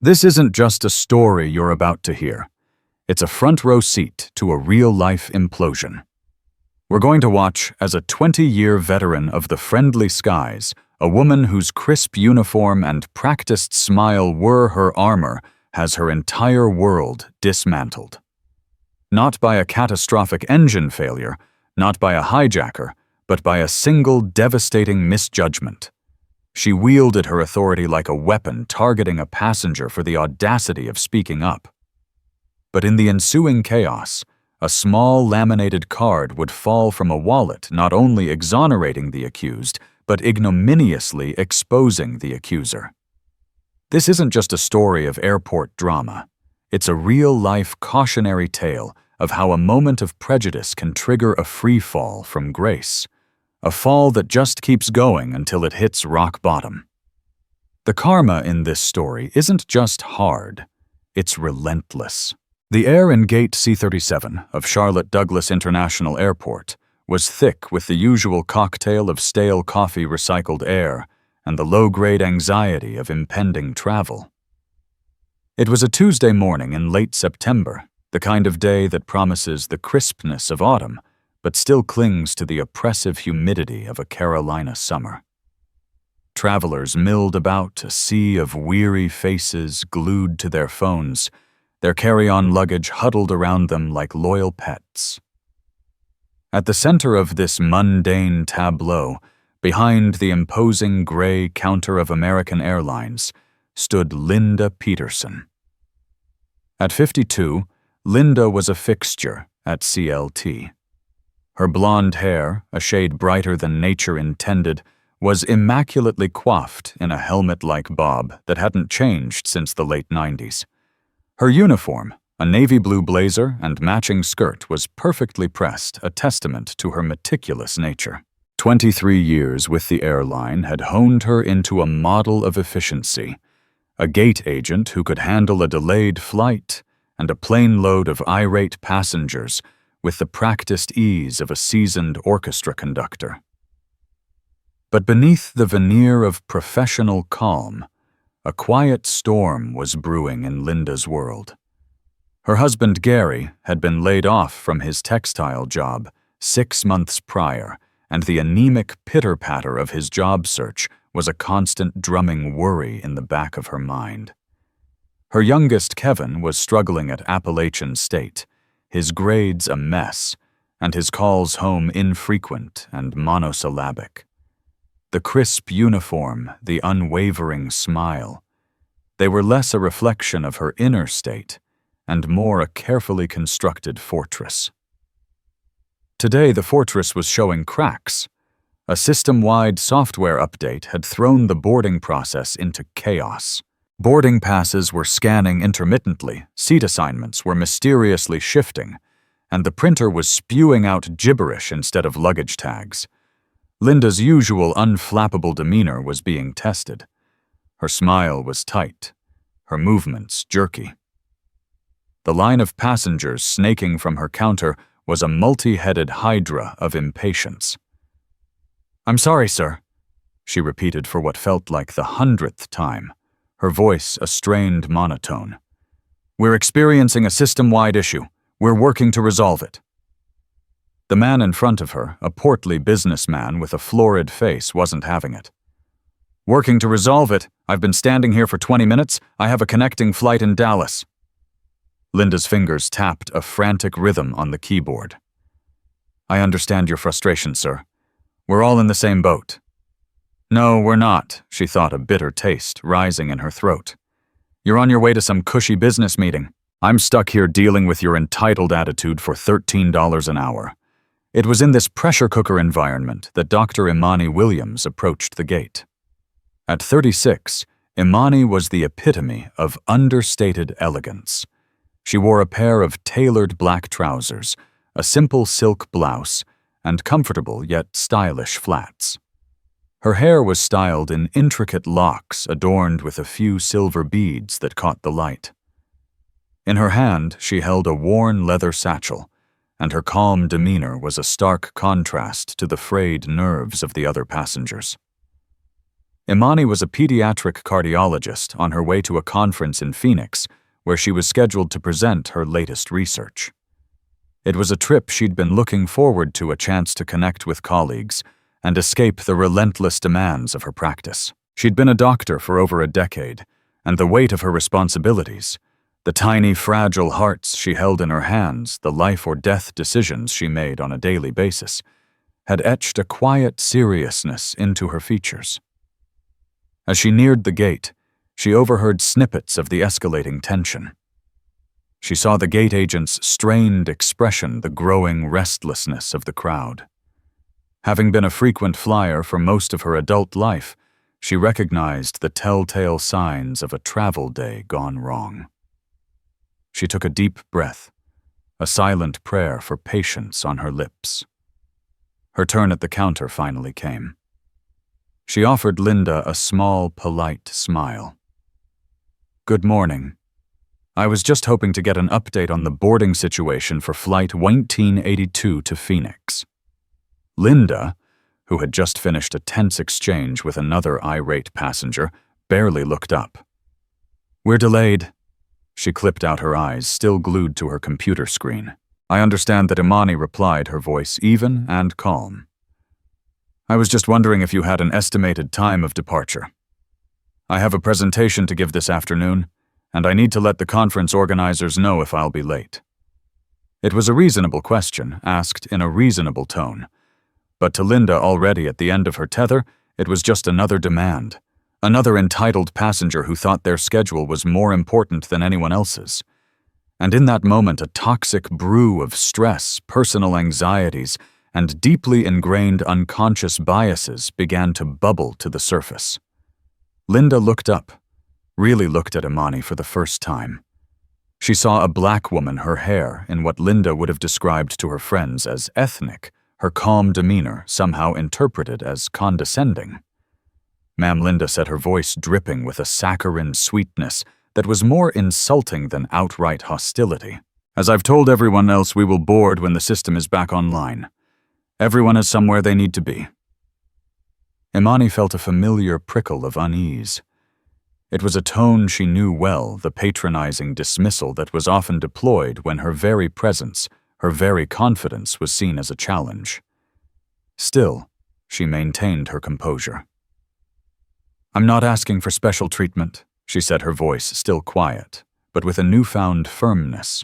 This isn't just a story you're about to hear. It's a front-row seat to a real-life implosion. We're going to watch as a 20-year veteran of the friendly skies, a woman whose crisp uniform and practiced smile were her armor, has her entire world dismantled. Not by a catastrophic engine failure, not by a hijacker, but by a single devastating misjudgment. She wielded her authority like a weapon, targeting a passenger for the audacity of speaking up. But in the ensuing chaos, a small laminated card would fall from a wallet, not only exonerating the accused, but ignominiously exposing the accuser. This isn't just a story of airport drama. It's a real-life cautionary tale of how a moment of prejudice can trigger a free fall from grace. A fall that just keeps going until it hits rock bottom. The karma in this story isn't just hard, it's relentless. The air in Gate C-37 of Charlotte Douglas International Airport was thick with the usual cocktail of stale coffee, recycled air, and the low-grade anxiety of impending travel. It was a Tuesday morning in late September, the kind of day that promises the crispness of autumn, but still clings to the oppressive humidity of a Carolina summer. Travelers milled about, a sea of weary faces glued to their phones, their carry-on luggage huddled around them like loyal pets. At the center of this mundane tableau, behind the imposing gray counter of American Airlines, stood Linda Peterson. At 52, Linda was a fixture at CLT. Her blonde hair, a shade brighter than nature intended, was immaculately coiffed in a helmet-like bob that hadn't changed since the late 90s. Her uniform, a navy blue blazer and matching skirt, was perfectly pressed, a testament to her meticulous nature. 23 years with the airline had honed her into a model of efficiency, a gate agent who could handle a delayed flight and a plane load of irate passengers with the practiced ease of a seasoned orchestra conductor. But beneath the veneer of professional calm, a quiet storm was brewing in Linda's world. Her husband Gary had been laid off from his textile job 6 months prior, and the anemic pitter-patter of his job search was a constant drumming worry in the back of her mind. Her youngest Kevin was struggling at Appalachian State, his grades a mess, and his calls home infrequent and monosyllabic. The crisp uniform, the unwavering smile, they were less a reflection of her inner state and more a carefully constructed fortress. Today, the fortress was showing cracks. A system-wide software update had thrown the boarding process into chaos. Boarding passes were scanning intermittently, seat assignments were mysteriously shifting, and the printer was spewing out gibberish instead of luggage tags. Linda's usual unflappable demeanor was being tested. Her smile was tight, her movements jerky. The line of passengers snaking from her counter was a multi-headed hydra of impatience. "I'm sorry, sir," she repeated for what felt like the 100th time, her voice a strained monotone. "We're experiencing a system-wide issue. We're working to resolve it." The man in front of her, a portly businessman with a florid face, wasn't having it. "Working to resolve it? I've been standing here for 20 minutes. I have a connecting flight in Dallas." Linda's fingers tapped a frantic rhythm on the keyboard. "I understand your frustration, sir. We're all in the same boat." "No, we're not," she thought, a bitter taste rising in her throat. "You're on your way to some cushy business meeting. I'm stuck here dealing with your entitled attitude for $13 an hour." It was in this pressure cooker environment that Dr. Imani Williams approached the gate. At 36, Imani was the epitome of understated elegance. She wore a pair of tailored black trousers, a simple silk blouse, and comfortable yet stylish flats. Her hair was styled in intricate locks adorned with a few silver beads that caught the light. In her hand, she held a worn leather satchel, and her calm demeanor was a stark contrast to the frayed nerves of the other passengers. Imani was a pediatric cardiologist on her way to a conference in Phoenix, where she was scheduled to present her latest research. It was a trip she'd been looking forward to, a chance to connect with colleagues and escape the relentless demands of her practice. She'd been a doctor for over a decade, and the weight of her responsibilities, the tiny, fragile hearts she held in her hands, the life or death decisions she made on a daily basis, had etched a quiet seriousness into her features. As she neared the gate, she overheard snippets of the escalating tension. She saw the gate agent's strained expression, the growing restlessness of the crowd. Having been a frequent flyer for most of her adult life, she recognized the telltale signs of a travel day gone wrong. She took a deep breath, a silent prayer for patience on her lips. Her turn at the counter finally came. She offered Linda a small, polite smile. "Good morning. I was just hoping to get an update on the boarding situation for Flight 1982 to Phoenix." Linda, who had just finished a tense exchange with another irate passenger, barely looked up. "We're delayed." She clipped out her eyes, still glued to her computer screen. "I understand that," Imani replied, her voice even and calm. "I was just wondering if you had an estimated time of departure. I have a presentation to give this afternoon, and I need to let the conference organizers know if I'll be late." It was a reasonable question, asked in a reasonable tone. But to Linda, already at the end of her tether, it was just another demand. Another entitled passenger who thought their schedule was more important than anyone else's. And in that moment, a toxic brew of stress, personal anxieties, and deeply ingrained unconscious biases began to bubble to the surface. Linda looked up, really looked at Imani for the first time. She saw a black woman, her hair in what Linda would have described to her friends as ethnic, her calm demeanor somehow interpreted as condescending. "Ma'am," Linda said, her voice dripping with a saccharine sweetness that was more insulting than outright hostility. "As I've told everyone else, we will board when the system is back online. Everyone is somewhere they need to be." Imani felt a familiar prickle of unease. It was a tone she knew well, the patronizing dismissal that was often deployed when her very presence, her very confidence was seen as a challenge. Still, she maintained her composure. "I'm not asking for special treatment," she said, her voice still quiet, but with a newfound firmness.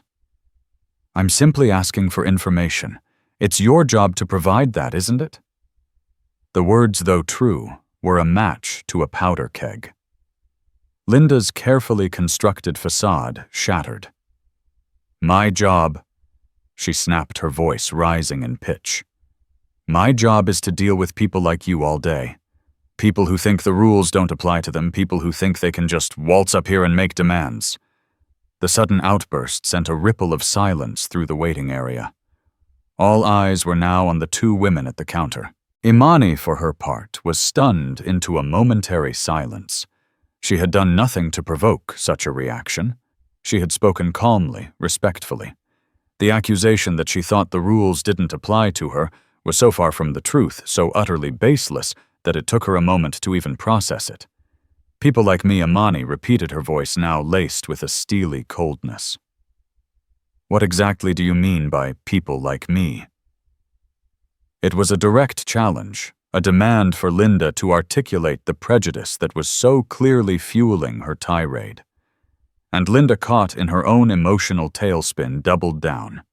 "I'm simply asking for information. It's your job to provide that, isn't it?" The words, though true, were a match to a powder keg. Linda's carefully constructed facade shattered. "My job," she snapped, her voice rising in pitch. "My job is to deal with people like you all day. People who think the rules don't apply to them, people who think they can just waltz up here and make demands." The sudden outburst sent a ripple of silence through the waiting area. All eyes were now on the two women at the counter. Imani, for her part, was stunned into a momentary silence. She had done nothing to provoke such a reaction. She had spoken calmly, respectfully. The accusation that she thought the rules didn't apply to her was so far from the truth, so utterly baseless, that it took her a moment to even process it. "People like me," Imani repeated, her voice now laced with a steely coldness. "What exactly do you mean by people like me?" It was a direct challenge, a demand for Linda to articulate the prejudice that was so clearly fueling her tirade. And Linda, caught in her own emotional tailspin, doubled down.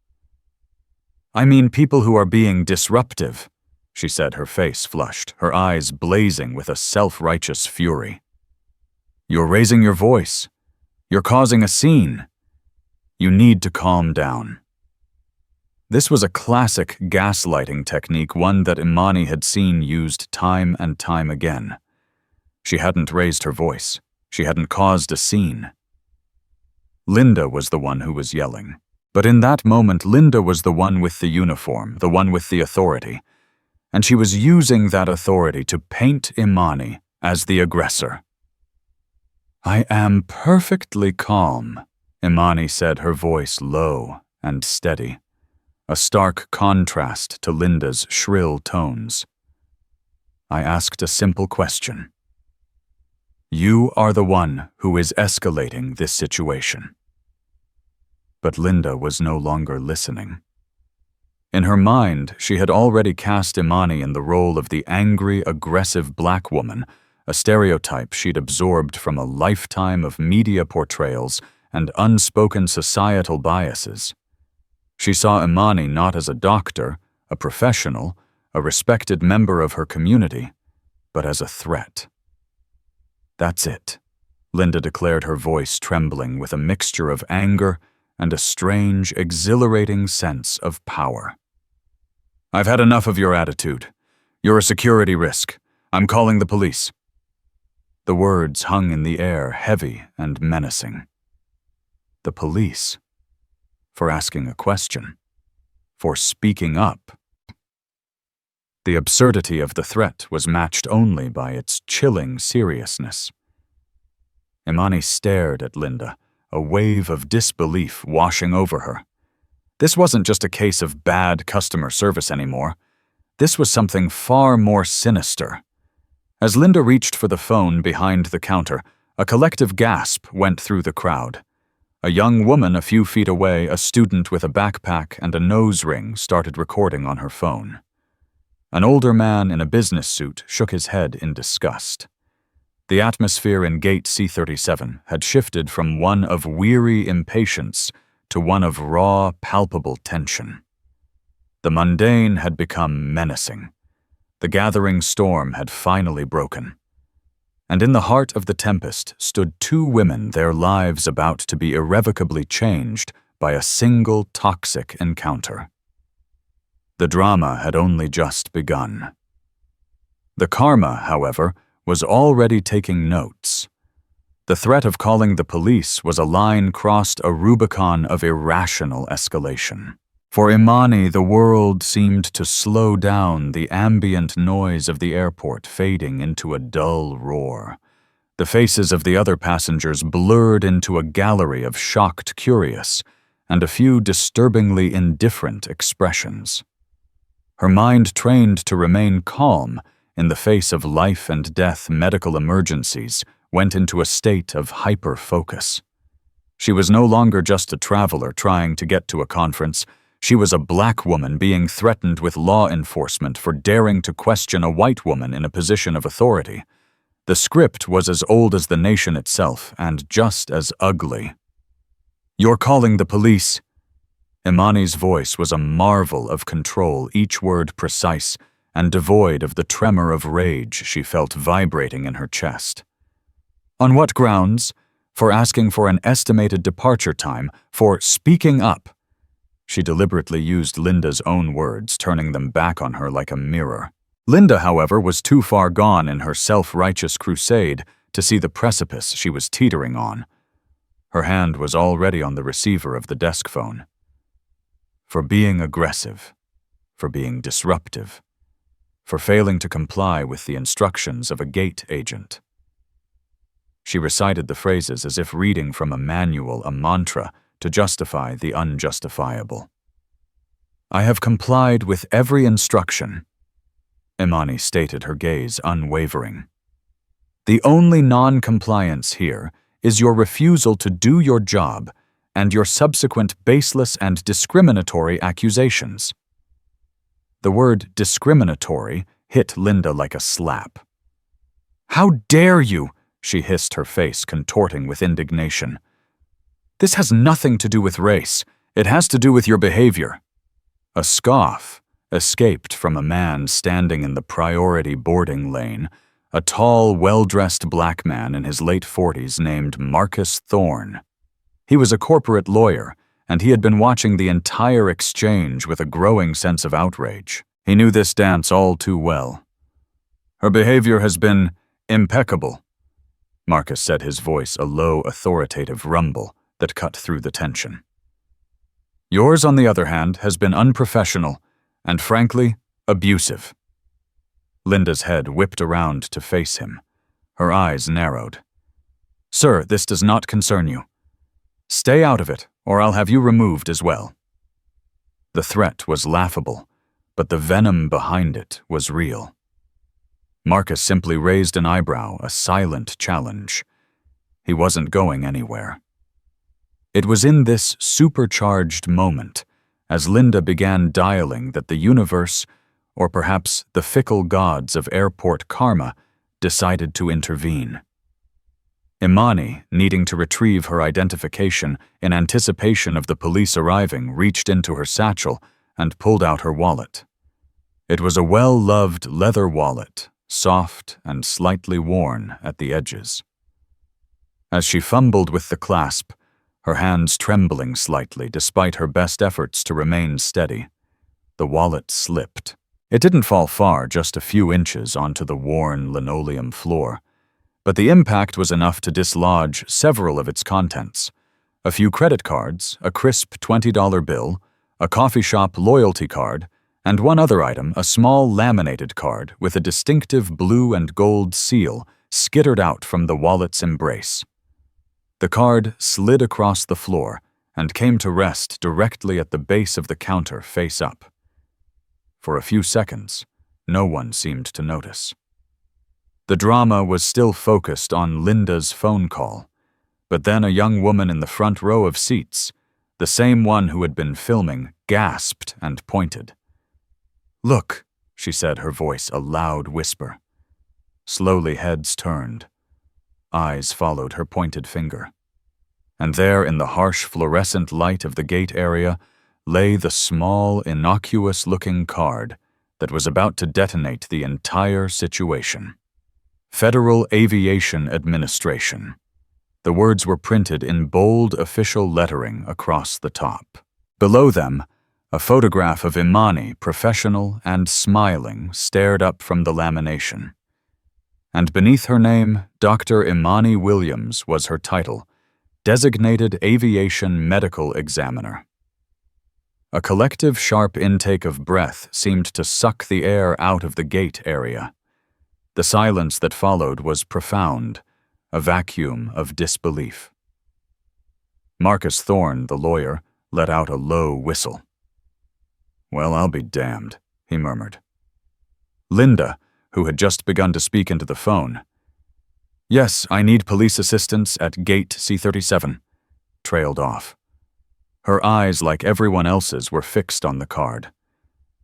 "I mean people who are being disruptive," she said, her face flushed, her eyes blazing with a self-righteous fury. "You're raising your voice. You're causing a scene. You need to calm down." This was a classic gaslighting technique, one that Imani had seen used time and time again. She hadn't raised her voice. She hadn't caused a scene. Linda was the one who was yelling. But in that moment, Linda was the one with the uniform, the one with the authority. And she was using that authority to paint Imani as the aggressor. "I am perfectly calm," Imani said, her voice low and steady, a stark contrast to Linda's shrill tones. "I asked a simple question. You are the one who is escalating this situation." But Linda was no longer listening. In her mind, she had already cast Imani in the role of the angry, aggressive black woman, a stereotype she'd absorbed from a lifetime of media portrayals and unspoken societal biases. She saw Imani not as a doctor, a professional, a respected member of her community, but as a threat. "That's it," Linda declared, her voice trembling with a mixture of anger and a strange, exhilarating sense of power. "I've had enough of your attitude. You're a security risk. I'm calling the police." The words hung in the air, heavy and menacing. The police? For asking a question? For speaking up? The absurdity of the threat was matched only by its chilling seriousness. Imani stared at Linda, a wave of disbelief washing over her. This wasn't just a case of bad customer service anymore. This was something far more sinister. As Linda reached for the phone behind the counter, a collective gasp went through the crowd. A young woman a few feet away, a student with a backpack and a nose ring, started recording on her phone. An older man in a business suit shook his head in disgust. The atmosphere in Gate C-37 had shifted from one of weary impatience to one of raw, palpable tension. The mundane had become menacing. The gathering storm had finally broken. And in the heart of the tempest stood two women, their lives about to be irrevocably changed by a single toxic encounter. The drama had only just begun. The karma, however, was already taking notes. The threat of calling the police was a line crossed a Rubicon of irrational escalation. For Imani, the world seemed to slow down, the ambient noise of the airport fading into a dull roar. The faces of the other passengers blurred into a gallery of shocked curious and a few disturbingly indifferent expressions. Her mind, trained to remain calm in the face of life-and-death medical emergencies, went into a state of hyper-focus. She was no longer just a traveler trying to get to a conference. She was a black woman being threatened with law enforcement for daring to question a white woman in a position of authority. The script was as old as the nation itself and just as ugly. "You're calling the police." Imani's voice was a marvel of control, each word precise and devoid of the tremor of rage she felt vibrating in her chest. "On what grounds? For asking for an estimated departure time, for speaking up." She deliberately used Linda's own words, turning them back on her like a mirror. Linda, however, was too far gone in her self-righteous crusade to see the precipice she was teetering on. Her hand was already on the receiver of the desk phone. For being aggressive, for being disruptive, for failing to comply with the instructions of a gate agent. She recited the phrases as if reading from a manual, a mantra, to justify the unjustifiable. "I have complied with every instruction," Imani stated, her gaze unwavering. "The only non-compliance here is your refusal to do your job and your subsequent baseless and discriminatory accusations." The word discriminatory hit Linda like a slap. "How dare you!" she hissed, her face contorting with indignation. "This has nothing to do with race. It has to do with your behavior." A scoff escaped from a man standing in the priority boarding lane, a tall, well-dressed black man in his late 40s named Marcus Thorne. He was a corporate lawyer, and he had been watching the entire exchange with a growing sense of outrage. He knew this dance all too well. "Her behavior has been impeccable," Marcus said, his voice a low, authoritative rumble that cut through the tension. "Yours, on the other hand, has been unprofessional and, frankly, abusive." Linda's head whipped around to face him. Her eyes narrowed. "Sir, this does not concern you. Stay out of it, or I'll have you removed as well." The threat was laughable, but the venom behind it was real. Marcus simply raised an eyebrow, a silent challenge. He wasn't going anywhere. It was in this supercharged moment, as Linda began dialing, that the universe, or perhaps the fickle gods of airport karma, decided to intervene. Imani, needing to retrieve her identification in anticipation of the police arriving, reached into her satchel and pulled out her wallet. It was a well-loved leather wallet, soft and slightly worn at the edges. As she fumbled with the clasp, her hands trembling slightly despite her best efforts to remain steady, the wallet slipped. It didn't fall far, just a few inches onto the worn linoleum floor, but the impact was enough to dislodge several of its contents: a few credit cards, a crisp $20 bill, a coffee shop loyalty card, and one other item, a small laminated card with a distinctive blue and gold seal, skittered out from the wallet's embrace. The card slid across the floor and came to rest directly at the base of the counter, face up. For a few seconds, no one seemed to notice. The drama was still focused on Linda's phone call, but then a young woman in the front row of seats, the same one who had been filming, gasped and pointed. "Look," she said, her voice a loud whisper. Slowly heads turned. Eyes followed her pointed finger. And there, in the harsh fluorescent light of the gate area, lay the small, innocuous-looking card that was about to detonate the entire situation. Federal Aviation Administration. The words were printed in bold official lettering across the top. Below them, a photograph of Imani, professional and smiling, stared up from the lamination. And beneath her name, Dr. Imani Williams was her title, Designated Aviation Medical Examiner. A collective sharp intake of breath seemed to suck the air out of the gate area. The silence that followed was profound, a vacuum of disbelief. Marcus Thorne, the lawyer, let out a low whistle. "Well, I'll be damned," he murmured. Linda, who had just begun to speak into the phone, "Yes, I need police assistance at Gate C-37, trailed off. Her eyes, like everyone else's, were fixed on the card.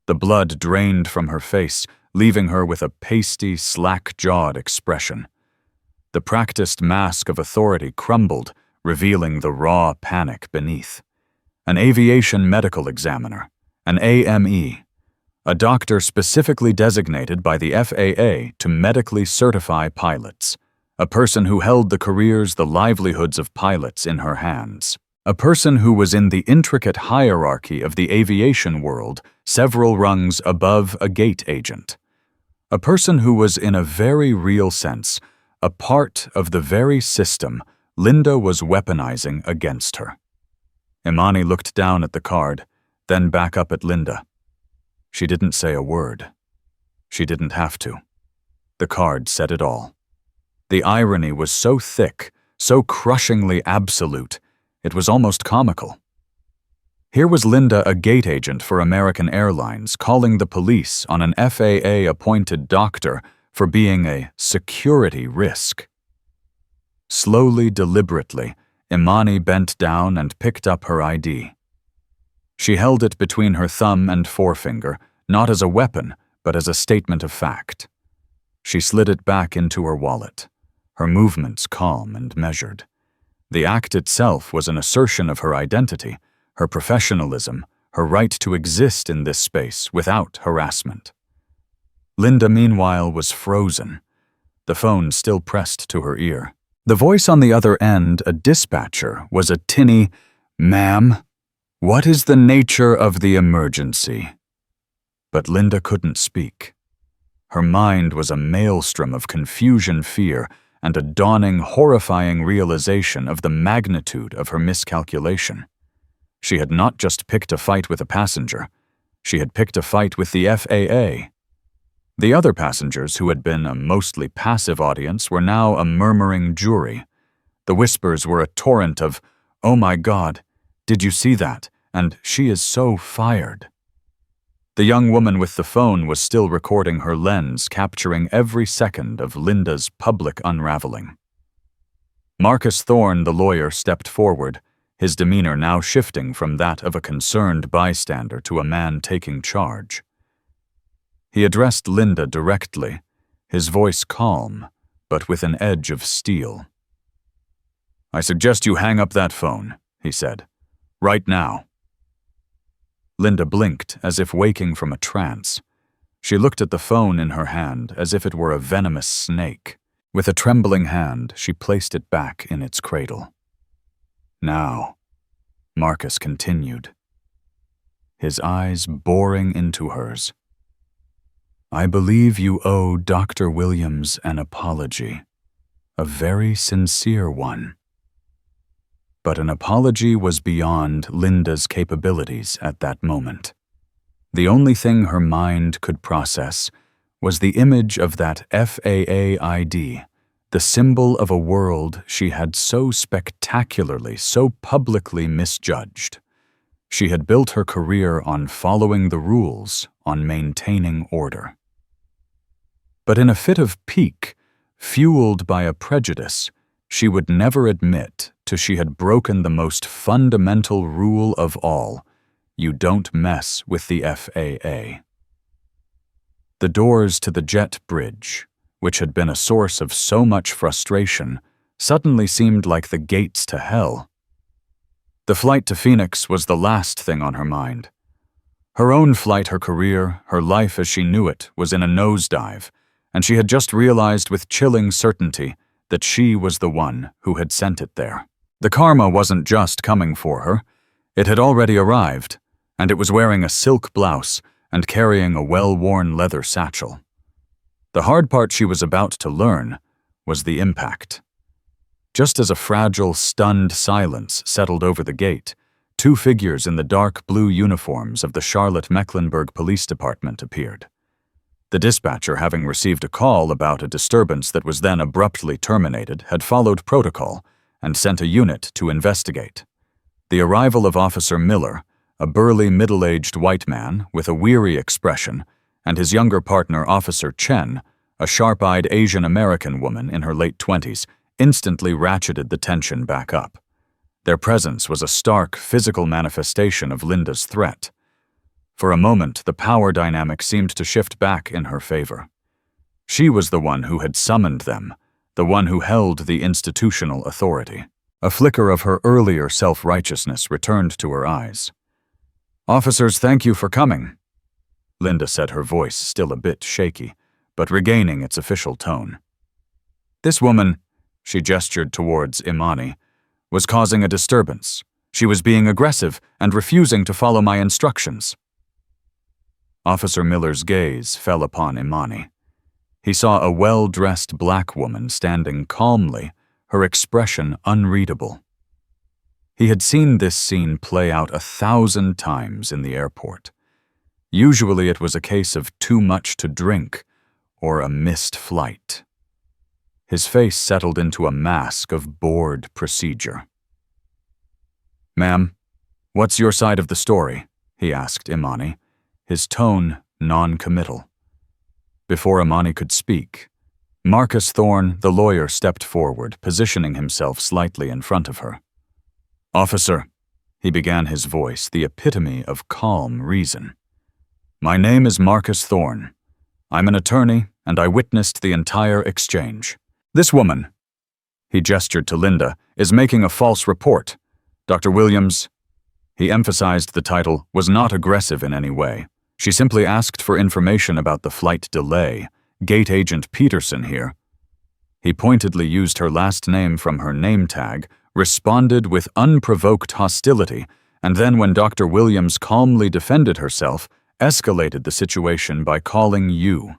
The blood drained from her face, leaving her with a pasty, slack-jawed expression. The practiced mask of authority crumbled, revealing the raw panic beneath. An aviation medical examiner, an AME, a doctor specifically designated by the FAA to medically certify pilots, a person who held the careers, the livelihoods of pilots in her hands. A person who was in the intricate hierarchy of the aviation world, several rungs above a gate agent. A person who was, in a very real sense, a part of the very system Linda was weaponizing against her. Imani looked down at the card, then back up at Linda. She didn't say a word. She didn't have to. The card said it all. The irony was so thick, so crushingly absolute, it was almost comical. Here was Linda, a gate agent for American Airlines, calling the police on an FAA-appointed doctor for being a security risk. Slowly, deliberately, Imani bent down and picked up her ID. She held it between her thumb and forefinger, not as a weapon, but as a statement of fact. She slid it back into her wallet, her movements calm and measured. The act itself was an assertion of her identity, her professionalism, her right to exist in this space without harassment. Linda, meanwhile, was frozen, the phone still pressed to her ear. The voice on the other end, a dispatcher, was a tinny, "Ma'am, what is the nature of the emergency?" But Linda couldn't speak. Her mind was a maelstrom of confusion, fear, and a dawning, horrifying realization of the magnitude of her miscalculation. She had not just picked a fight with a passenger. She had picked a fight with the FAA. The other passengers, who had been a mostly passive audience, were now a murmuring jury. The whispers were a torrent of, "Oh my God, did you see that? And she is so fired." The young woman with the phone was still recording her lens, capturing every second of Linda's public unraveling. Marcus Thorne, the lawyer, stepped forward, his demeanor now shifting from that of a concerned bystander to a man taking charge. He addressed Linda directly, his voice calm, but with an edge of steel. "I suggest you hang up that phone," he said. "Right now." Linda blinked as if waking from a trance. She looked at the phone in her hand as if it were a venomous snake. With a trembling hand, she placed it back in its cradle. "Now," Marcus continued, his eyes boring into hers. "I believe you owe Dr. Williams an apology, a very sincere one." But an apology was beyond Linda's capabilities at that moment. The only thing her mind could process was the image of that FAA ID, the symbol of a world she had so spectacularly, so publicly misjudged. She had built her career on following the rules, on maintaining order. But in a fit of pique, fueled by a prejudice, she would never admit till she had broken the most fundamental rule of all: you don't mess with the FAA. The doors to the jet bridge, which had been a source of so much frustration, suddenly seemed like the gates to hell. The flight to Phoenix was the last thing on her mind. Her own flight, her career, her life as she knew it, was in a nosedive, and she had just realized with chilling certainty that she was the one who had sent it there. The karma wasn't just coming for her. It had already arrived, and it was wearing a silk blouse and carrying a well-worn leather satchel. The hard part she was about to learn was the impact. Just as a fragile, stunned silence settled over the gate, two figures in the dark blue uniforms of the Charlotte-Mecklenburg Police Department appeared. The dispatcher, having received a call about a disturbance that was then abruptly terminated, had followed protocol and sent a unit to investigate. The arrival of Officer Miller, a burly, middle-aged white man with a weary expression, and his younger partner, Officer Chen, a sharp-eyed Asian-American woman in her late 20s, instantly ratcheted the tension back up. Their presence was a stark, physical manifestation of Linda's threat. For a moment, the power dynamic seemed to shift back in her favor. She was the one who had summoned them, the one who held the institutional authority. A flicker of her earlier self-righteousness returned to her eyes. "Officers, thank you for coming," Linda said, her voice still a bit shaky, but regaining its official tone. "This woman," she gestured towards Imani, "was causing a disturbance. She was being aggressive and refusing to follow my instructions." Officer Miller's gaze fell upon Imani. He saw a well-dressed black woman standing calmly, her expression unreadable. He had seen this scene play out 1,000 times in the airport. Usually it was a case of too much to drink or a missed flight. His face settled into a mask of bored procedure. "Ma'am, what's your side of the story?" he asked Imani, his tone non-committal. Before Imani could speak, Marcus Thorne, the lawyer, stepped forward, positioning himself slightly in front of her. "Officer," he began, his voice the epitome of calm reason. "My name is Marcus Thorne. I'm an attorney, and I witnessed the entire exchange. This woman," he gestured to Linda, "is making a false report. Dr. Williams," he emphasized the title, "was not aggressive in any way. She simply asked for information about the flight delay. Gate Agent Peterson here," he pointedly used her last name from her name tag, "responded with unprovoked hostility, and then when Dr. Williams calmly defended herself, escalated the situation by calling you."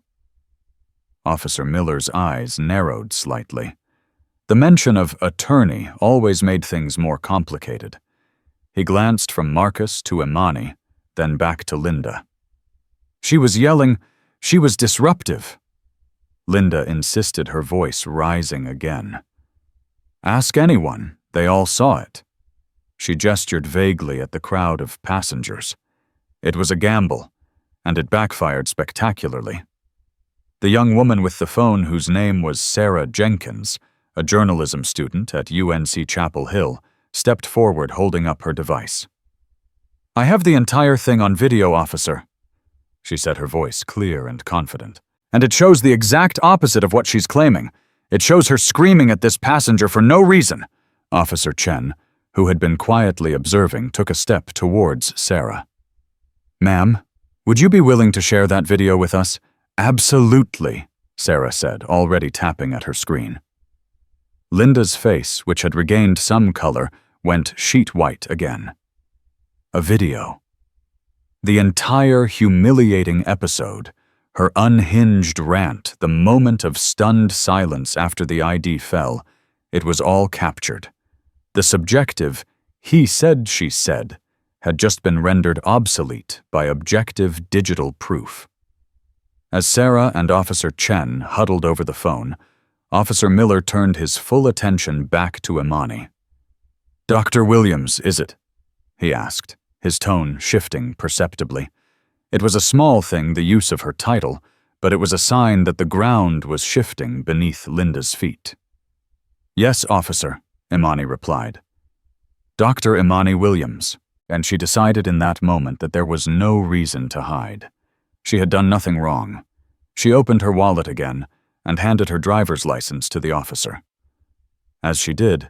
Officer Miller's eyes narrowed slightly. The mention of attorney always made things more complicated. He glanced from Marcus to Imani, then back to Linda. "She was yelling, she was disruptive," Linda insisted, her voice rising again. "Ask anyone, they all saw it." She gestured vaguely at the crowd of passengers. "It was a gamble. and it backfired spectacularly. The young woman with the phone, whose name was Sarah Jenkins, a journalism student at UNC Chapel Hill, stepped forward holding up her device. "I have the entire thing on video, officer," she said, her voice clear and confident. "And it shows the exact opposite of what she's claiming. It shows her screaming at this passenger for no reason." Officer Chen, who had been quietly observing, took a step towards Sarah. "Ma'am, would you be willing to share that video with us?" "Absolutely," Sarah said, already tapping at her screen. Linda's face, which had regained some color, went sheet white again. A video. The entire humiliating episode, her unhinged rant, the moment of stunned silence after the ID fell, it was all captured. The subjective, "he said, she said," had just been rendered obsolete by objective digital proof. As Sarah and Officer Chen huddled over the phone, Officer Miller turned his full attention back to Imani. "Dr. Williams, is it?" he asked, his tone shifting perceptibly. It was a small thing, the use of her title, but it was a sign that the ground was shifting beneath Linda's feet. "Yes, officer," Imani replied. "Dr. Imani Williams," and she decided in that moment that there was no reason to hide. She had done nothing wrong. She opened her wallet again and handed her driver's license to the officer. As she did,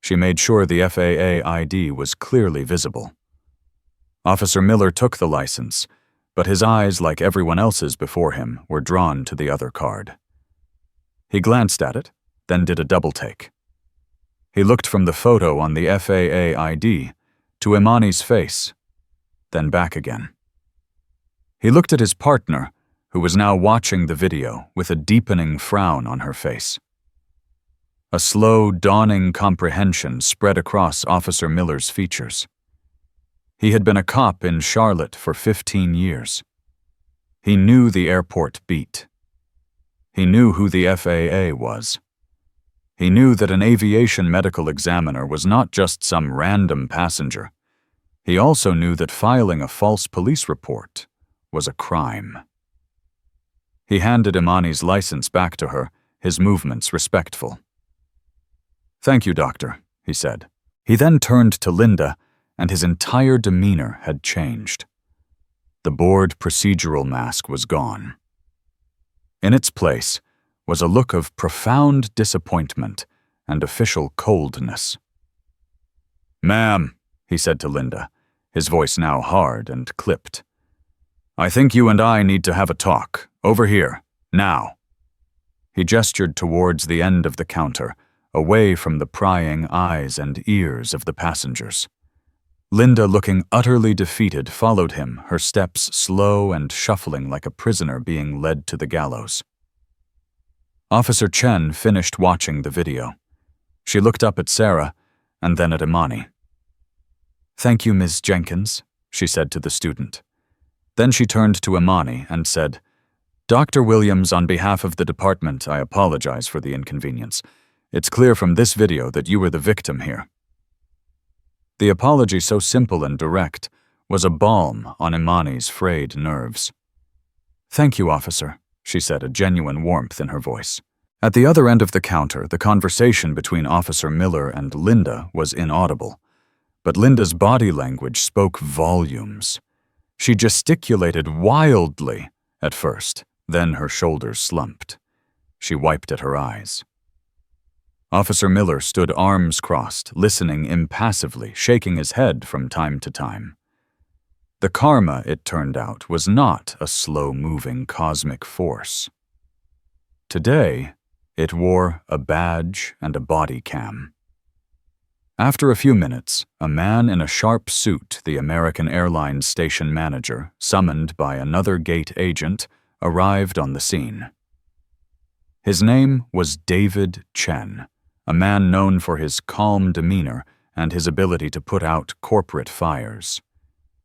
she made sure the FAA ID was clearly visible. Officer Miller took the license, but his eyes, like everyone else's before him, were drawn to the other card. He glanced at it, then did a double-take. He looked from the photo on the FAA ID to Imani's face, then back again. He looked at his partner, who was now watching the video with a deepening frown on her face. A slow, dawning comprehension spread across Officer Miller's features. He had been a cop in Charlotte for 15 years. He knew the airport beat. He knew who the FAA was. He knew that an aviation medical examiner was not just some random passenger. He also knew that filing a false police report was a crime. He handed Imani's license back to her, his movements respectful. "Thank you, doctor," he said. He then turned to Linda, and his entire demeanor had changed. The bored procedural mask was gone. In its place was a look of profound disappointment and official coldness. "Ma'am," he said to Linda, his voice now hard and clipped, "I think you and I need to have a talk. Over here. Now." He gestured towards the end of the counter, away from the prying eyes and ears of the passengers. Linda, looking utterly defeated, followed him, her steps slow and shuffling like a prisoner being led to the gallows. Officer Chen finished watching the video. She looked up at Sarah and then at Imani. "Thank you, Ms. Jenkins," she said to the student. Then she turned to Imani and said, "Dr. Williams, on behalf of the department, I apologize for the inconvenience. It's clear from this video that you were the victim here." The apology, so simple and direct, was a balm on Imani's frayed nerves. "Thank you, officer," she said, a genuine warmth in her voice. At the other end of the counter, the conversation between Officer Miller and Linda was inaudible, but Linda's body language spoke volumes. She gesticulated wildly at first, then her shoulders slumped. She wiped at her eyes. Officer Miller stood arms crossed, listening impassively, shaking his head from time to time. The karma, it turned out, was not a slow-moving cosmic force. Today, it wore a badge and a body cam. After a few minutes, a man in a sharp suit, the American Airlines station manager, summoned by another gate agent, arrived on the scene. His name was David Chen, a man known for his calm demeanor and his ability to put out corporate fires.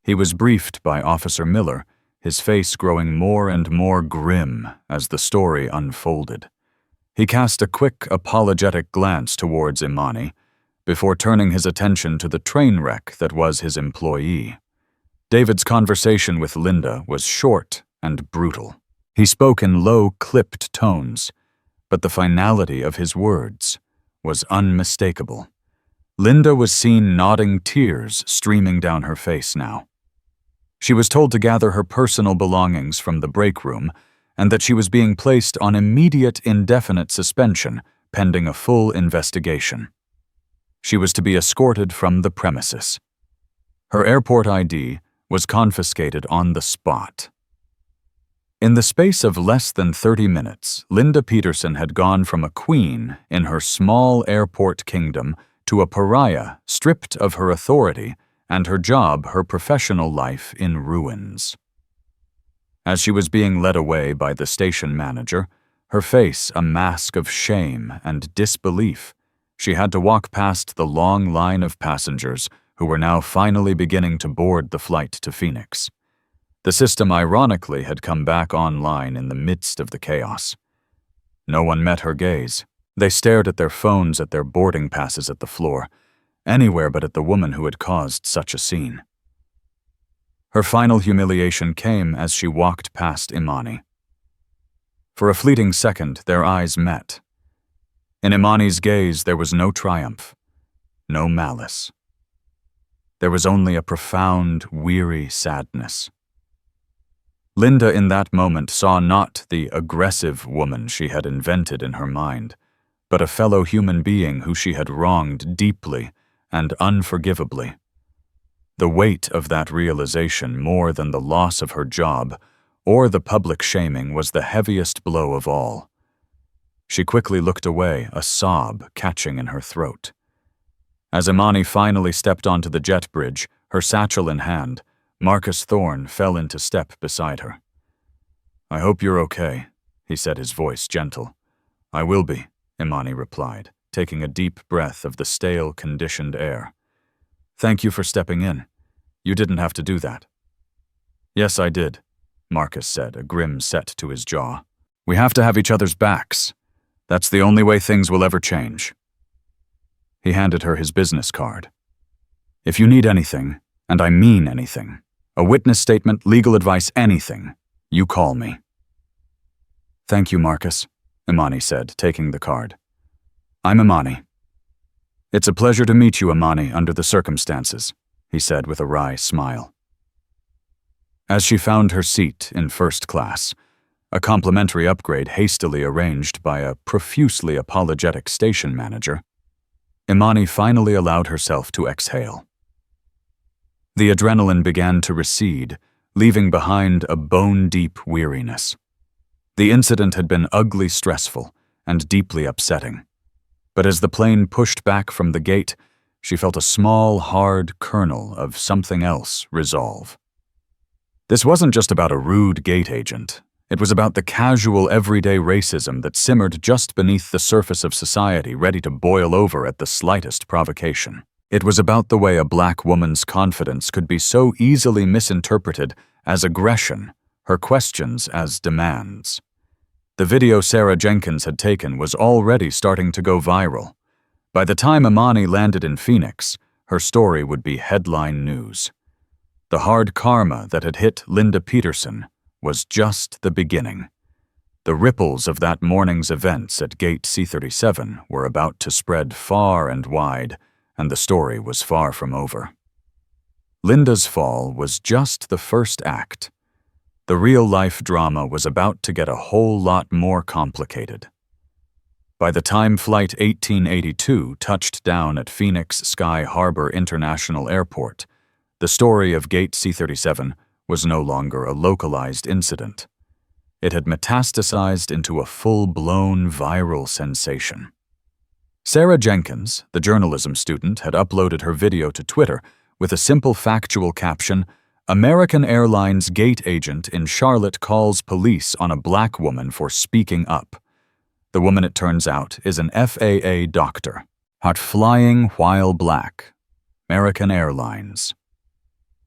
He was briefed by Officer Miller, his face growing more and more grim as the story unfolded. He cast a quick, apologetic glance towards Imani before turning his attention to the train wreck that was his employee. David's conversation with Linda was short and brutal. He spoke in low, clipped tones, but the finality of his words was unmistakable. Linda was seen nodding, tears streaming down her face now. She was told to gather her personal belongings from the break room and that she was being placed on immediate indefinite suspension pending a full investigation. She was to be escorted from the premises. Her airport ID was confiscated on the spot. In the space of less than 30 minutes, Linda Peterson had gone from a queen in her small airport kingdom to a pariah stripped of her authority and her job, her professional life in ruins. As she was being led away by the station manager, her face a mask of shame and disbelief, she had to walk past the long line of passengers who were now finally beginning to board the flight to Phoenix. The system ironically had come back online in the midst of the chaos. No one met her gaze. They stared at their phones, at their boarding passes, at the floor, anywhere but at the woman who had caused such a scene. Her final humiliation came as she walked past Imani. For a fleeting second, their eyes met. In Imani's gaze, there was no triumph, no malice. There was only a profound, weary sadness. Linda in that moment saw not the aggressive woman she had invented in her mind, but a fellow human being who she had wronged deeply and unforgivably. The weight of that realization, more than the loss of her job or the public shaming, was the heaviest blow of all. She quickly looked away, a sob catching in her throat. As Imani finally stepped onto the jet bridge, her satchel in hand, Marcus Thorne fell into step beside her. "I hope you're okay," he said, his voice gentle. "I will be," Imani replied, taking a deep breath of the stale, conditioned air. "Thank you for stepping in. You didn't have to do that." "Yes, I did," Marcus said, a grim set to his jaw. "We have to have each other's backs. That's the only way things will ever change." He handed her his business card. "If you need anything, and I mean anything, a witness statement, legal advice, anything, you call me." "Thank you, Marcus," Imani said, taking the card. "I'm Imani." "It's a pleasure to meet you, Imani, under the circumstances," he said with a wry smile. As she found her seat in first class, a complimentary upgrade hastily arranged by a profusely apologetic station manager, Imani finally allowed herself to exhale. The adrenaline began to recede, leaving behind a bone-deep weariness. The incident had been ugly, stressful, and deeply upsetting. But as the plane pushed back from the gate, she felt a small, hard kernel of something else resolve. This wasn't just about a rude gate agent. It was about the casual, everyday racism that simmered just beneath the surface of society, ready to boil over at the slightest provocation. It was about the way a black woman's confidence could be so easily misinterpreted as aggression, her questions as demands. The video Sarah Jenkins had taken was already starting to go viral. By the time Imani landed in Phoenix, her story would be headline news. The hard karma that had hit Linda Peterson was just the beginning. The ripples of that morning's events at Gate C-37 were about to spread far and wide, and the story was far from over. Linda's fall was just the first act. The real-life drama was about to get a whole lot more complicated. By the time Flight 1882 touched down at Phoenix Sky Harbor International Airport, the story of Gate C-37 was no longer a localized incident. It had metastasized into a full-blown viral sensation. Sarah Jenkins, the journalism student, had uploaded her video to Twitter with a simple factual caption, "American Airlines gate agent in Charlotte calls police on a black woman for speaking up." The woman, it turns out, is an FAA doctor. Hot flying while black. American Airlines.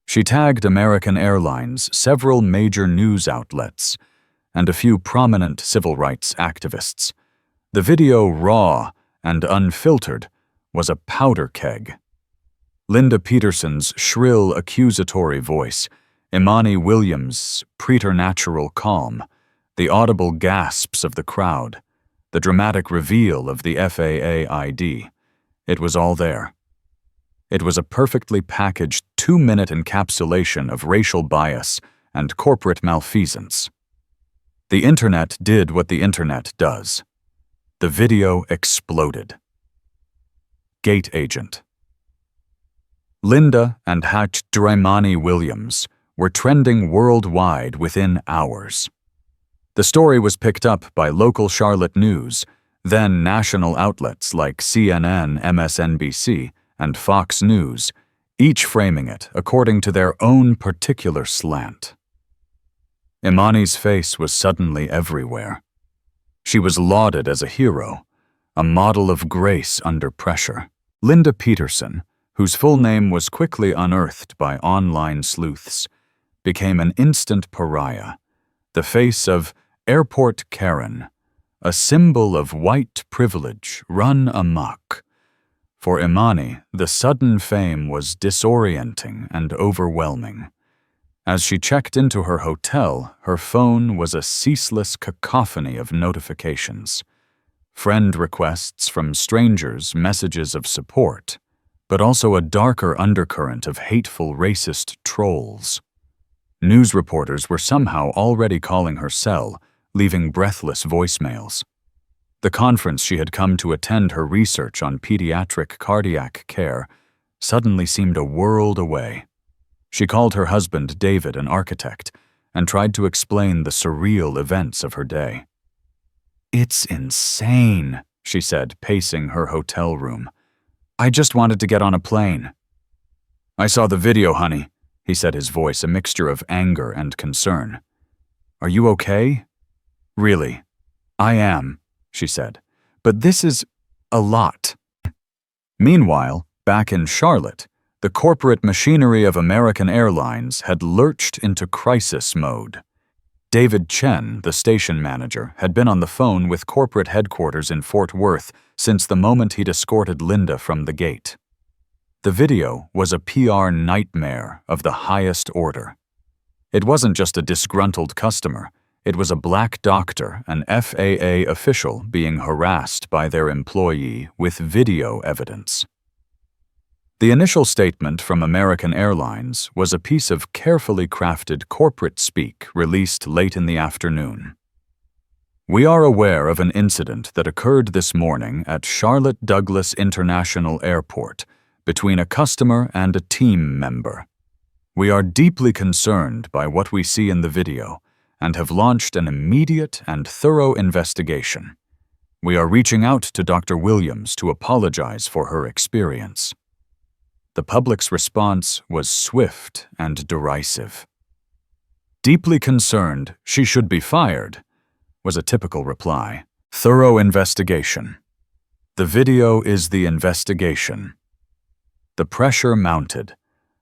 She tagged American Airlines, several major news outlets, and a few prominent civil rights activists. The video, raw and unfiltered, was a powder keg. Linda Peterson's shrill, accusatory voice, Imani Williams' preternatural calm, the audible gasps of the crowd, the dramatic reveal of the FAA ID. It was all there. It was a perfectly packaged 2-minute encapsulation of racial bias and corporate malfeasance. The internet did what the internet does. The video exploded. Gate agent. Linda and Imani Williams were trending worldwide within hours. The story was picked up by local Charlotte news, then national outlets like CNN, MSNBC, and Fox News, each framing it according to their own particular slant. Imani's face was suddenly everywhere. She was lauded as a hero, a model of grace under pressure. Linda Peterson, whose full name was quickly unearthed by online sleuths, became an instant pariah, the face of Airport Karen, a symbol of white privilege run amok. For Imani, the sudden fame was disorienting and overwhelming. As she checked into her hotel, her phone was a ceaseless cacophony of notifications. Friend requests from strangers, messages of support, but also a darker undercurrent of hateful racist trolls. News reporters were somehow already calling her cell, leaving breathless voicemails. The conference she had come to attend her research on pediatric cardiac care suddenly seemed a world away. She called her husband, David, an architect, and tried to explain the surreal events of her day. "It's insane," she said, pacing her hotel room. "I just wanted to get on a plane." "I saw the video, honey," he said, his voice a mixture of anger and concern. "Are you okay?" "Really, I am," she said, "but this is a lot." Meanwhile, back in Charlotte, the corporate machinery of American Airlines had lurched into crisis mode. David Chen, the station manager, had been on the phone with corporate headquarters in Fort Worth since the moment he'd escorted Linda from the gate. The video was a PR nightmare of the highest order. It wasn't just a disgruntled customer. It was a black doctor, an FAA official being harassed by their employee with video evidence. The initial statement from American Airlines was a piece of carefully crafted corporate speak released late in the afternoon. "We are aware of an incident that occurred this morning at Charlotte Douglas International Airport between a customer and a team member. We are deeply concerned by what we see in the video and have launched an immediate and thorough investigation. We are reaching out to Dr. Williams to apologize for her experience." The public's response was swift and derisive. "Deeply concerned, she should be fired," was a typical reply. "Thorough investigation. The video is the investigation." The pressure mounted.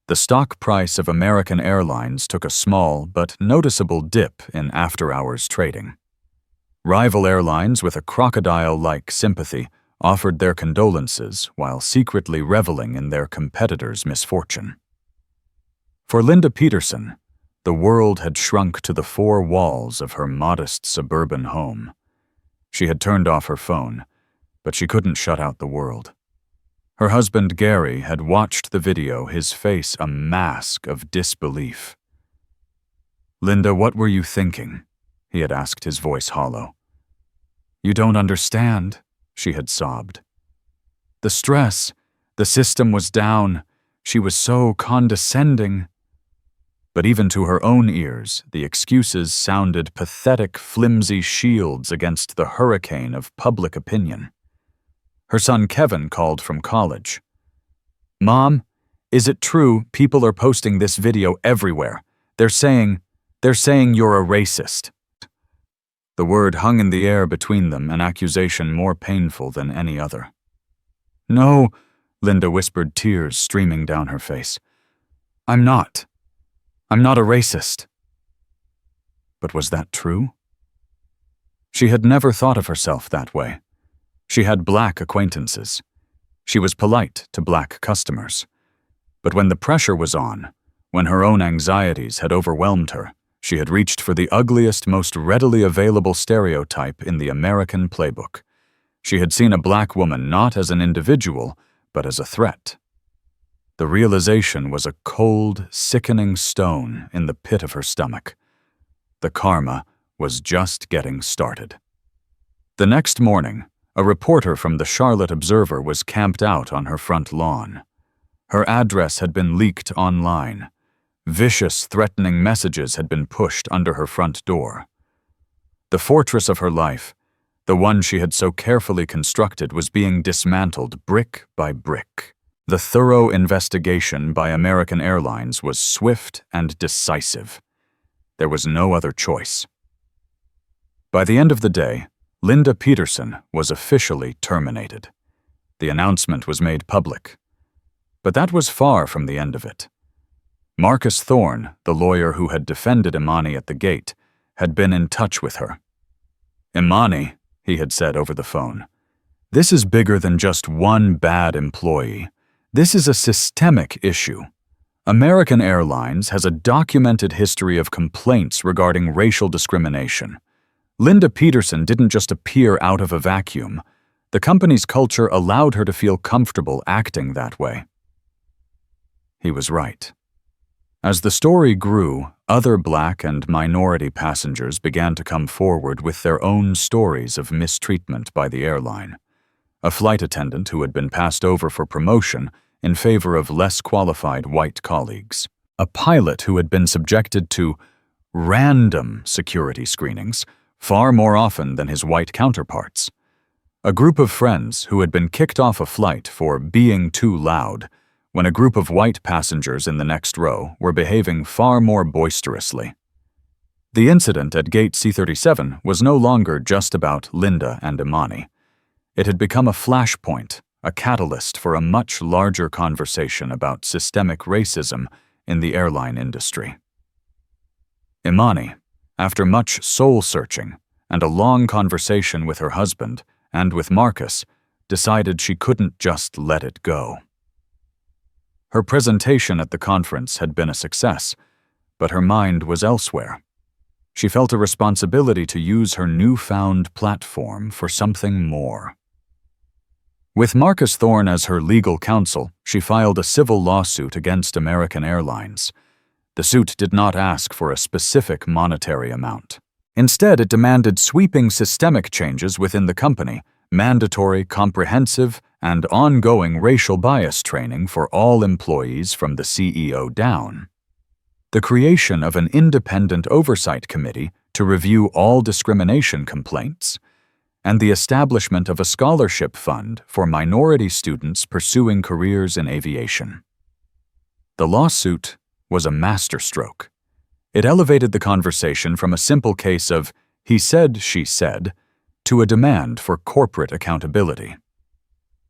The stock price of American Airlines took a small but noticeable dip in after-hours trading. Rival airlines with a crocodile-like sympathy offered their condolences while secretly reveling in their competitors' misfortune. For Linda Peterson, the world had shrunk to the four walls of her modest suburban home. She had turned off her phone, but she couldn't shut out the world. Her husband, Gary, had watched the video, his face a mask of disbelief. "Linda, what were you thinking?" he had asked, his voice hollow. "You don't understand," she had sobbed. "The stress, the system was down, she was so condescending." But even to her own ears, the excuses sounded pathetic, flimsy shields against the hurricane of public opinion. Her son Kevin called from college. "Mom, is it true people are posting this video everywhere? They're saying you're a racist." The word hung in the air between them, an accusation more painful than any other. "No," Linda whispered, tears streaming down her face. I'm not a racist." But was that true? She had never thought of herself that way. She had black acquaintances. She was polite to black customers. But when the pressure was on, when her own anxieties had overwhelmed her, she had reached for the ugliest, most readily available stereotype in the American playbook. She had seen a black woman not as an individual, but as a threat. The realization was a cold, sickening stone in the pit of her stomach. The karma was just getting started. The next morning, a reporter from the Charlotte Observer was camped out on her front lawn. Her address had been leaked online. Vicious, threatening messages had been pushed under her front door. The fortress of her life, the one she had so carefully constructed, was being dismantled brick by brick. The thorough investigation by American Airlines was swift and decisive. There was no other choice. By the end of the day, Linda Peterson was officially terminated. The announcement was made public. But that was far from the end of it. Marcus Thorne, the lawyer who had defended Imani at the gate, had been in touch with her. "Imani," he had said over the phone, "this is bigger than just one bad employee. This is a systemic issue. American Airlines has a documented history of complaints regarding racial discrimination. Linda Peterson didn't just appear out of a vacuum. The company's culture allowed her to feel comfortable acting that way." He was right. As the story grew, other black and minority passengers began to come forward with their own stories of mistreatment by the airline. A flight attendant who had been passed over for promotion in favor of less qualified white colleagues. A pilot who had been subjected to random security screenings far more often than his white counterparts. A group of friends who had been kicked off a flight for being too loud when a group of white passengers in the next row were behaving far more boisterously. The incident at Gate C-37 was no longer just about Linda and Imani. It had become a flashpoint, a catalyst for a much larger conversation about systemic racism in the airline industry. Imani, after much soul-searching and a long conversation with her husband and with Marcus, decided she couldn't just let it go. Her presentation at the conference had been a success, but her mind was elsewhere. She felt a responsibility to use her newfound platform for something more. With Marcus Thorne as her legal counsel, she filed a civil lawsuit against American Airlines. The suit did not ask for a specific monetary amount. Instead, it demanded sweeping systemic changes within the company, mandatory, comprehensive, and ongoing racial bias training for all employees from the CEO down. The creation of an independent oversight committee to review all discrimination complaints, and the establishment of a scholarship fund for minority students pursuing careers in aviation. The lawsuit was a masterstroke. It elevated the conversation from a simple case of "he said, she said" to a demand for corporate accountability.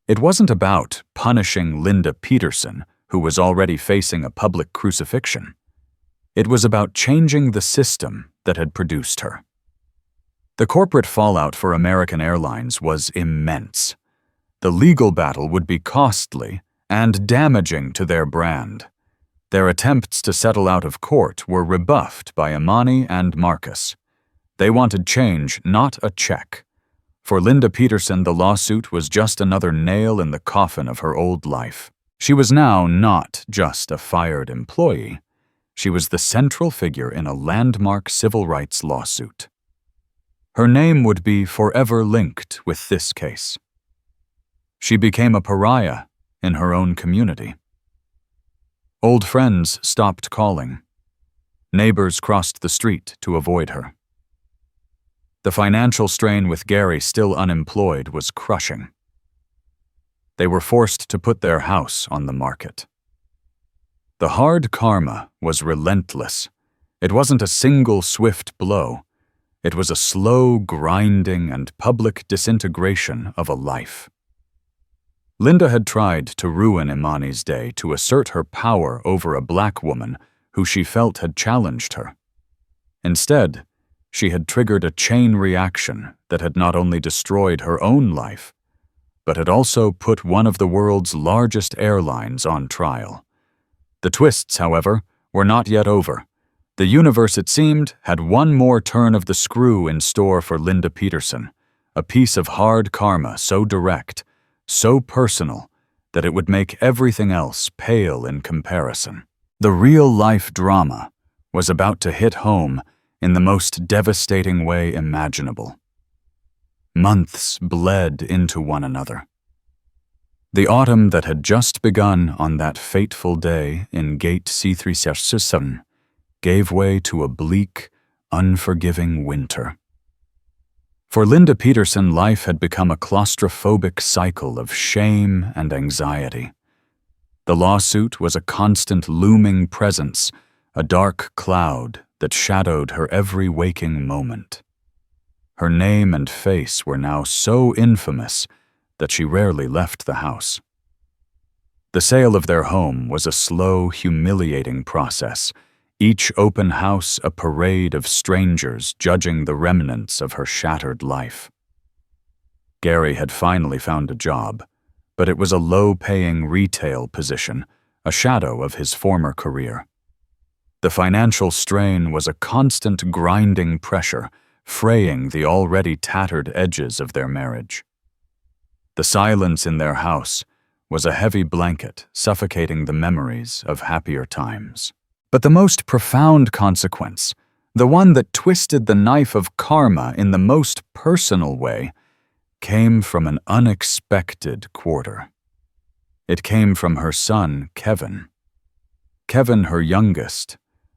It wasn't about punishing Linda Peterson, who was already facing a public crucifixion. It was about changing the system that had produced her. The corporate fallout for American Airlines was immense. The legal battle would be costly and damaging to their brand. Their attempts to settle out of court were rebuffed by Imani and Marcus. They wanted change, not a check. For Linda Peterson, the lawsuit was just another nail in the coffin of her old life. She was now not just a fired employee. She was the central figure in a landmark civil rights lawsuit. Her name would be forever linked with this case. She became a pariah in her own community. Old friends stopped calling. Neighbors crossed the street to avoid her. The financial strain with Gary still unemployed was crushing. They were forced to put their house on the market. The hard karma was relentless. It wasn't a single swift blow. It was a slow grinding and public disintegration of a life. Linda had tried to ruin Imani's day to assert her power over a black woman who she felt had challenged her. Instead, she had triggered a chain reaction that had not only destroyed her own life, but had also put one of the world's largest airlines on trial. The twists, however, were not yet over. The universe, it seemed, had one more turn of the screw in store for Linda Peterson, a piece of hard karma so direct, so personal, that it would make everything else pale in comparison. The real-life drama was about to hit home in the most devastating way imaginable. Months bled into one another. The autumn that had just begun on that fateful day in Gate C367 gave way to a bleak, unforgiving winter. For Linda Peterson, life had become a claustrophobic cycle of shame and anxiety. The lawsuit was a constant looming presence, a dark cloud that shadowed her every waking moment. Her name and face were now so infamous that she rarely left the house. The sale of their home was a slow, humiliating process, each open house a parade of strangers judging the remnants of her shattered life. Gary had finally found a job, but it was a low-paying retail position, a shadow of his former career. The financial strain was a constant grinding pressure, fraying the already tattered edges of their marriage. The silence in their house was a heavy blanket suffocating the memories of happier times. But the most profound consequence, the one that twisted the knife of karma in the most personal way, came from an unexpected quarter. It came from her son, Kevin. Kevin, her youngest,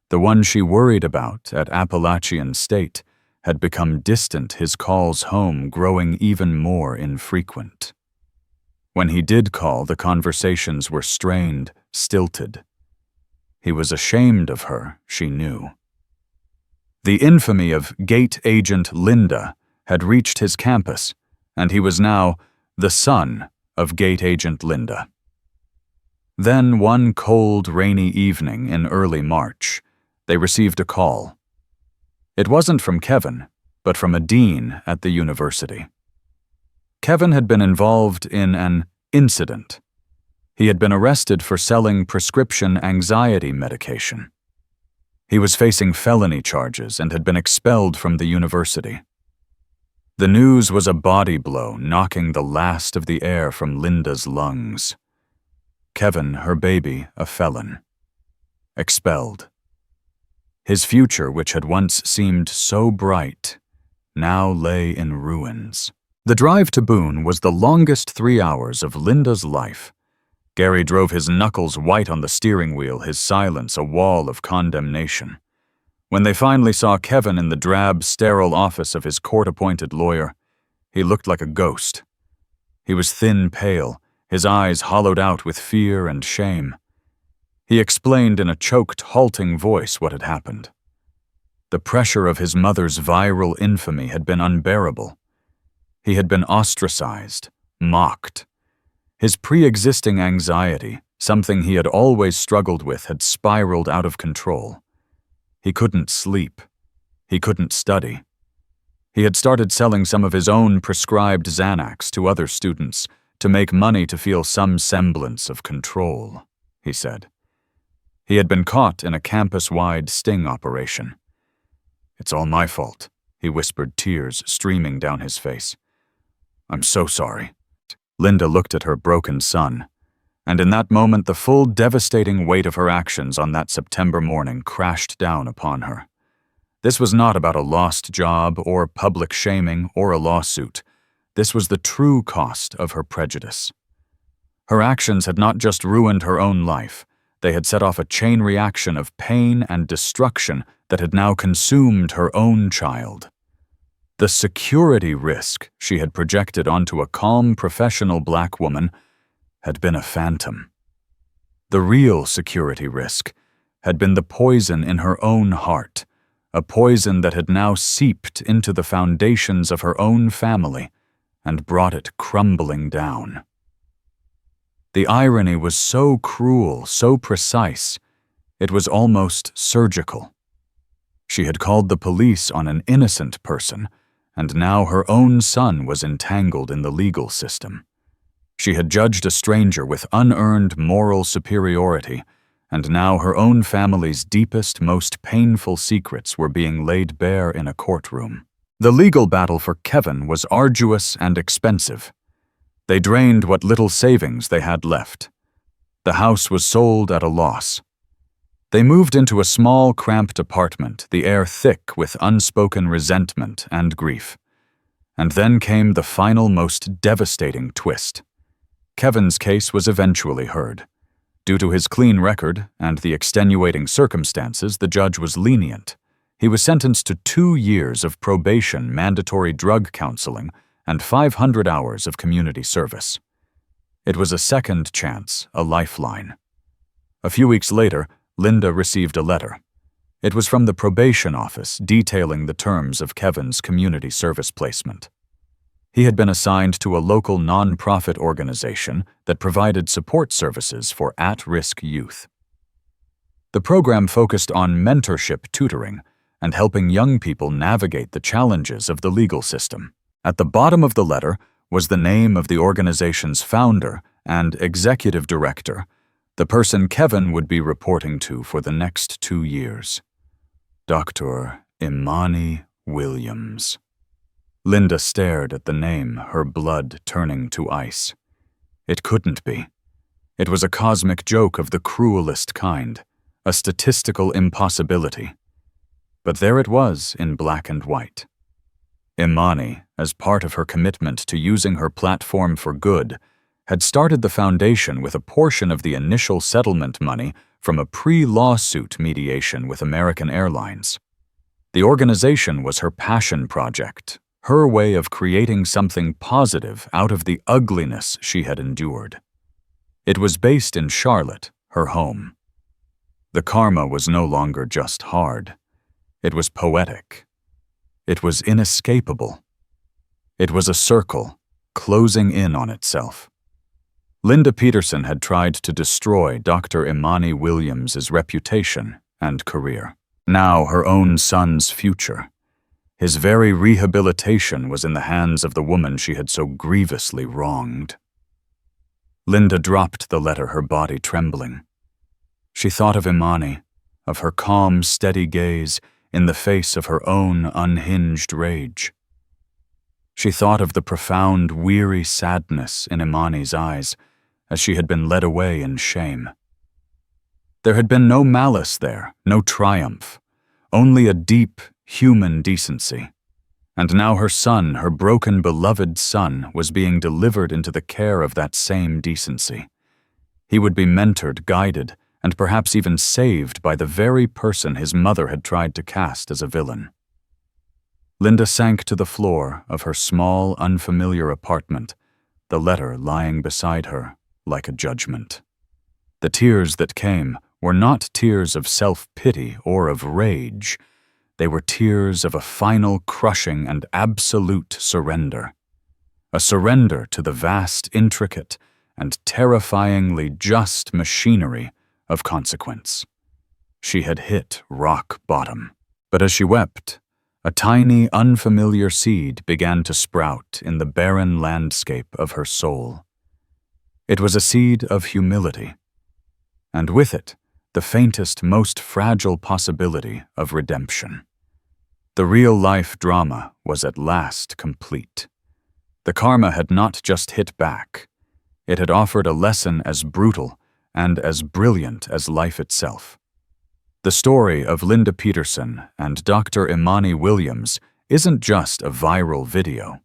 the one she worried about at Appalachian State, had become distant, his calls home growing even more infrequent. When he did call, the conversations were strained, stilted. He was ashamed of her, she knew. The infamy of Gate Agent Linda had reached his campus, and he was now the son of Gate Agent Linda. Then, one cold, rainy evening in early March, they received a call. It wasn't from Kevin, but from a dean at the university. Kevin had been involved in an incident. He had been arrested for selling prescription anxiety medication. He was facing felony charges and had been expelled from the university. The news was a body blow, knocking the last of the air from Linda's lungs. Kevin, her baby, a felon. Expelled. His future, which had once seemed so bright, now lay in ruins. The drive to Boone was the longest 3 hours of Linda's life. Gary drove his knuckles white on the steering wheel, his silence a wall of condemnation. When they finally saw Kevin in the drab, sterile office of his court-appointed lawyer, he looked like a ghost. He was thin, pale, his eyes hollowed out with fear and shame. He explained in a choked, halting voice what had happened. The pressure of his mother's viral infamy had been unbearable. He had been ostracized, mocked. His pre-existing anxiety, something he had always struggled with, had spiraled out of control. He couldn't sleep. He couldn't study. He had started selling some of his own prescribed Xanax to other students to make money to feel some semblance of control, he said. He had been caught in a campus-wide sting operation. "It's all my fault," he whispered, tears streaming down his face. "I'm so sorry." Linda looked at her broken son, and in that moment the full devastating weight of her actions on that September morning crashed down upon her. This was not about a lost job or public shaming or a lawsuit. This was the true cost of her prejudice. Her actions had not just ruined her own life, they had set off a chain reaction of pain and destruction that had now consumed her own child. The security risk she had projected onto a calm, professional black woman had been a phantom. The real security risk had been the poison in her own heart, a poison that had now seeped into the foundations of her own family and brought it crumbling down. The irony was so cruel, so precise, it was almost surgical. She had called the police on an innocent person, and now her own son was entangled in the legal system. She had judged a stranger with unearned moral superiority, and now her own family's deepest, most painful secrets were being laid bare in a courtroom. The legal battle for Kevin was arduous and expensive. They drained what little savings they had left. The house was sold at a loss. They moved into a small, cramped apartment, the air thick with unspoken resentment and grief. And then came the final, most devastating twist. Kevin's case was eventually heard. Due to his clean record and the extenuating circumstances, the judge was lenient. He was sentenced to 2 years of probation, mandatory drug counseling, and 500 hours of community service. It was a second chance, a lifeline. A few weeks later, Linda received a letter. It was from the probation office detailing the terms of Kevin's community service placement. He had been assigned to a local non-profit organization that provided support services for at-risk youth. The program focused on mentorship tutoring and helping young people navigate the challenges of the legal system. At the bottom of the letter was the name of the organization's founder and executive director, the person Kevin would be reporting to for the next 2 years. Dr. Imani Williams. Linda stared at the name, her blood turning to ice. It couldn't be. It was a cosmic joke of the cruelest kind, a statistical impossibility. But there it was in black and white. Imani, as part of her commitment to using her platform for good, had started the foundation with a portion of the initial settlement money from a pre-lawsuit mediation with American Airlines. The organization was her passion project, her way of creating something positive out of the ugliness she had endured. It was based in Charlotte, her home. The karma was no longer just hard. It was poetic. It was inescapable. It was a circle, closing in on itself. Linda Peterson had tried to destroy Dr. Imani Williams' reputation and career. Now her own son's future. His very rehabilitation was in the hands of the woman she had so grievously wronged. Linda dropped the letter, her body trembling. She thought of Imani, of her calm, steady gaze in the face of her own unhinged rage. She thought of the profound, weary sadness in Imani's eyes as she had been led away in shame. There had been no malice there, no triumph, only a deep, human decency. And now her son, her broken, beloved son, was being delivered into the care of that same decency. He would be mentored, guided, and perhaps even saved by the very person his mother had tried to cast as a villain. Linda sank to the floor of her small, unfamiliar apartment, the letter lying beside her like a judgment. The tears that came were not tears of self-pity or of rage. They were tears of a final, crushing, and absolute surrender. A surrender to the vast, intricate, and terrifyingly just machinery of consequence. She had hit rock bottom. But as she wept, a tiny, unfamiliar seed began to sprout in the barren landscape of her soul. It was a seed of humility, and with it, the faintest, most fragile possibility of redemption. The real-life drama was at last complete. The karma had not just hit back. It had offered a lesson as brutal and as brilliant as life itself. The story of Linda Peterson and Dr. Imani Williams isn't just a viral video.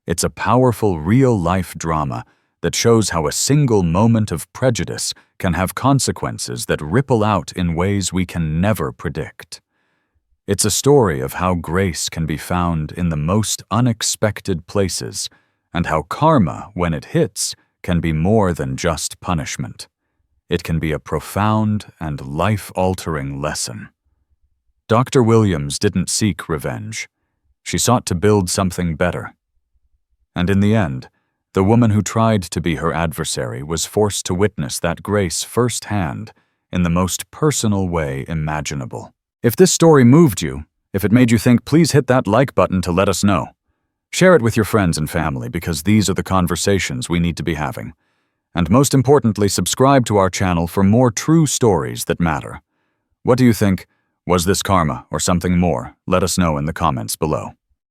It's a powerful real-life drama that shows how a single moment of prejudice can have consequences that ripple out in ways we can never predict. It's a story of how grace can be found in the most unexpected places, and how karma, when it hits, can be more than just punishment. It can be a profound and life-altering lesson. Dr. Williams didn't seek revenge. She sought to build something better. And in the end, the woman who tried to be her adversary was forced to witness that grace firsthand in the most personal way imaginable. If this story moved you, if it made you think, please hit that like button to let us know. Share it with your friends and family because these are the conversations we need to be having. And most importantly, subscribe to our channel for more true stories that matter. What do you think? Was this karma or something more? Let us know in the comments below.